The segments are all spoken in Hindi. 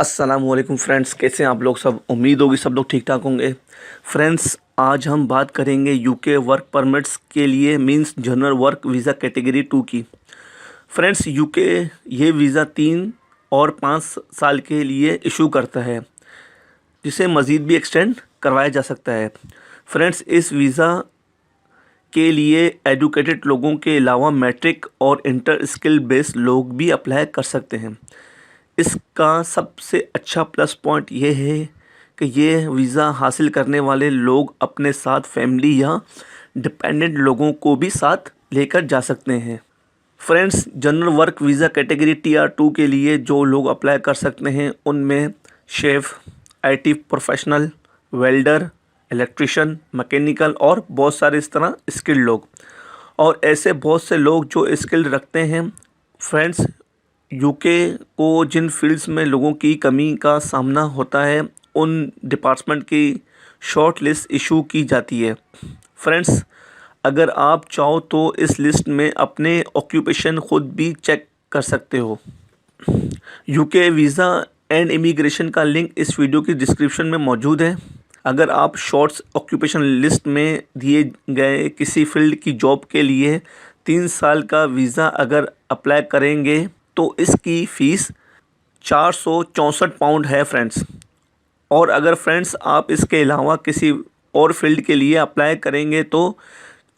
अस्सलामुअलैकुम फ्रेंड्स, कैसे हैं आप लोग सब। उम्मीद होगी सब लोग ठीक ठाक होंगे। फ्रेंड्स, आज हम बात करेंगे यूके वर्क परमिट्स के लिए means general work visa category 2 की। फ्रेंड्स, यूके ये वीज़ा 3 और 5 साल के लिए इशू करता है, जिसे मज़ीद भी एक्सटेंड करवाया जा सकता है। फ्रेंड्स, इस वीज़ा के लिए एजुकेटेड लोगों के अलावा मैट्रिक और इंटर स्किल बेस्ड लोग भी अप्लाई कर सकते हैं। इसका सबसे अच्छा प्लस पॉइंट ये है कि ये वीज़ा हासिल करने वाले लोग अपने साथ फैमिली या डिपेंडेंट लोगों को भी साथ लेकर जा सकते हैं। Friends, general work visa category TR2 के लिए जो लोग अप्लाई कर सकते हैं उनमें chef, IT professional, welder, electrician, mechanical और बहुत सारे इस तरह स्किल्ड लोग और ऐसे बहुत से लोग जो स्किल रखते हैं। फ्रेंड्स, यूके को जिन फील्ड्स में लोगों की कमी का सामना होता है उन डिपार्टमेंट की शॉर्ट लिस्ट इशू की जाती है। फ्रेंड्स, अगर आप चाहो तो इस लिस्ट में अपने ऑक्यूपेशन खुद भी चेक कर सकते हो। यूके वीज़ा एंड इमिग्रेशन का लिंक इस वीडियो की डिस्क्रिप्शन में मौजूद है। अगर आप शॉर्ट्स ऑक्यूपेशन लिस्ट में दिए गए किसी फील्ड की जॉब के लिए 3 साल का वीज़ा अगर अप्लाई करेंगे तो इसकी फ़ीस 464 पाउंड है फ्रेंड्स। और अगर फ्रेंड्स आप इसके अलावा किसी और फील्ड के लिए अप्लाई करेंगे तो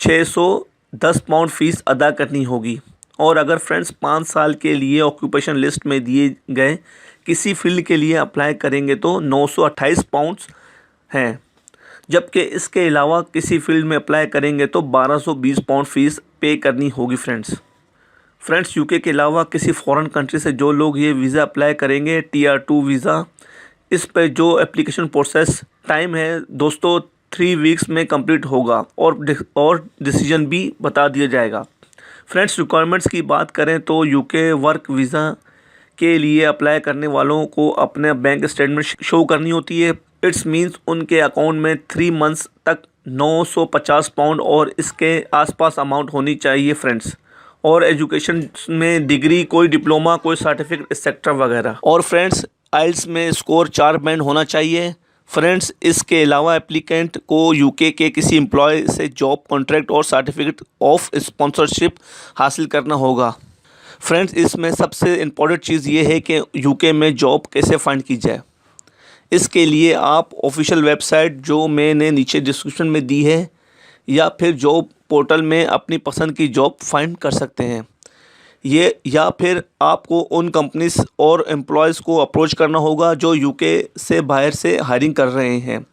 610 पाउंड फ़ीस अदा करनी होगी। और अगर फ्रेंड्स 5 साल के लिए ऑक्यूपेशन लिस्ट में दिए गए किसी फील्ड के लिए अप्लाई करेंगे तो 928 पाउंड्स हैं, जबकि इसके अलावा किसी फील्ड में अप्लाई करेंगे तो 1220 पाउंड फ़ीस पे करनी होगी फ्रेंड्स, यूके के अलावा किसी फॉरेन कंट्री से जो लोग ये वीज़ा अप्लाई करेंगे TR2 वीज़ा, इस पर जो एप्लीकेशन प्रोसेस टाइम है दोस्तों 3 वीक्स में कंप्लीट होगा और डिसीजन भी बता दिया जाएगा। फ्रेंड्स, रिक्वायरमेंट्स की बात करें तो यूके वर्क वीज़ा के लिए अप्लाई करने वालों को अपने बैंक स्टेटमेंट शो करनी होती है। इट्स मीन्स उनके अकाउंट में 3 मंथ्स तक 950 पाउंड और इसके आसपास अमाउंट होनी चाहिए फ्रेंड्स। और एजुकेशन में डिग्री, कोई डिप्लोमा, कोई सर्टिफिकेट एक्सेट्रा वगैरह। और फ्रेंड्स, आइल्स में स्कोर 4 बैंड होना चाहिए। फ्रेंड्स, इसके अलावा एप्लीकेंट को यूके के किसी एम्प्लॉय से जॉब कॉन्ट्रैक्ट और सर्टिफिकेट ऑफ स्पॉन्सरशिप हासिल करना होगा। फ्रेंड्स, इसमें सबसे इम्पॉर्टेंट चीज़ ये है कि यूके में जॉब कैसे फाइंड की जाए। इसके लिए आप ऑफिशियल वेबसाइट जो मैंने नीचे डिस्क्रिप्शन में दी है या फिर जॉब पोर्टल में अपनी पसंद की जॉब फाइंड कर सकते हैं। ये या फिर आपको उन कंपनीज और एम्प्लॉयज़ को अप्रोच करना होगा जो यूके से बाहर से हायरिंग कर रहे हैं।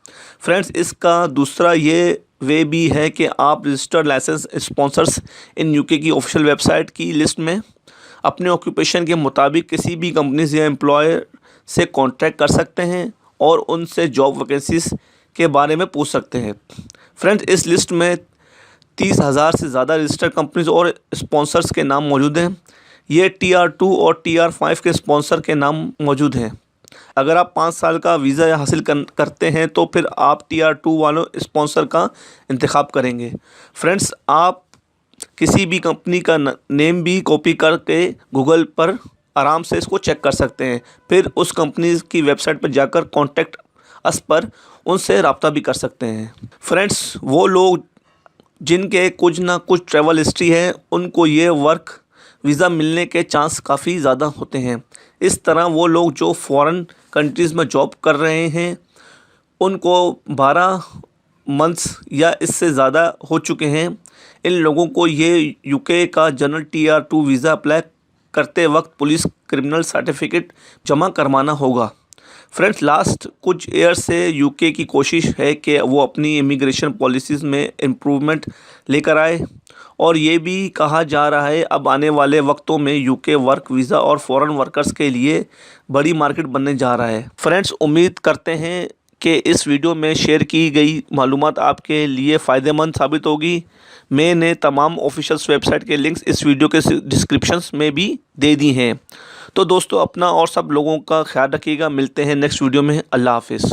फ्रेंड्स, इसका दूसरा ये वे भी है कि आप registered licence sponsors in UK की ऑफिशियल वेबसाइट की लिस्ट में अपने ऑक्यूपेशन के मुताबिक किसी भी कंपनीज या एम्प्लॉयर से कॉन्टैक्ट कर सकते हैं और उनसे जॉब वैकेंसीज के बारे में पूछ सकते हैं। फ्रेंड्स, इस लिस्ट में 30,000 से ज़्यादा रजिस्टर्ड कंपनीज और स्पॉन्सर्स के नाम मौजूद हैं। ये TR2 और TR5 के स्पॉन्सर के नाम मौजूद हैं। अगर आप 5 साल का वीज़ा हासिल करते हैं तो फिर आप TR2 वालों स्पॉन्सर का इंतखाब करेंगे। फ्रेंड्स, आप किसी भी कंपनी का नेम भी कॉपी करके गूगल पर आराम से इसको चेक कर सकते हैं। फिर उस कंपनी की वेबसाइट पर जाकर कॉन्टैक्ट अस पर उनसे रब्ता भी कर सकते हैं। फ्रेंड्स, वो लोग जिनके कुछ ना कुछ ट्रैवल हिस्ट्री है उनको ये वर्क वीज़ा मिलने के चांस काफ़ी ज़्यादा होते हैं। इस तरह वो लोग जो फॉरेन कंट्रीज़ में जॉब कर रहे हैं उनको 12 मंथ्स या इससे ज़्यादा हो चुके हैं। इन लोगों को ये यूके का जनरल TR2 वीज़ा अप्लाई करते वक्त पुलिस क्रिमिनल सर्टिफिकेट जमा करवाना होगा। फ्रेंड्स, लास्ट कुछ ईयर से यूके की कोशिश है कि वो अपनी इमिग्रेशन पॉलिसीज़ में इम्प्रूवमेंट लेकर आए और ये भी कहा जा रहा है अब आने वाले वक्तों में यूके वर्क वीज़ा और फॉरेन वर्कर्स के लिए बड़ी मार्केट बनने जा रहा है। फ्रेंड्स, उम्मीद करते हैं कि इस वीडियो में शेयर की गई मालूमात आपके लिए फ़ायदेमंद साबित होगी। मैंने तमाम ऑफिशियल वेबसाइट के लिंक्स इस वीडियो के डिस्क्रिप्शन में भी दे दी हैं। तो दोस्तों, अपना और सब लोगों का ख्याल रखिएगा। मिलते हैं नेक्स्ट वीडियो में। अल्लाह हाफिज़।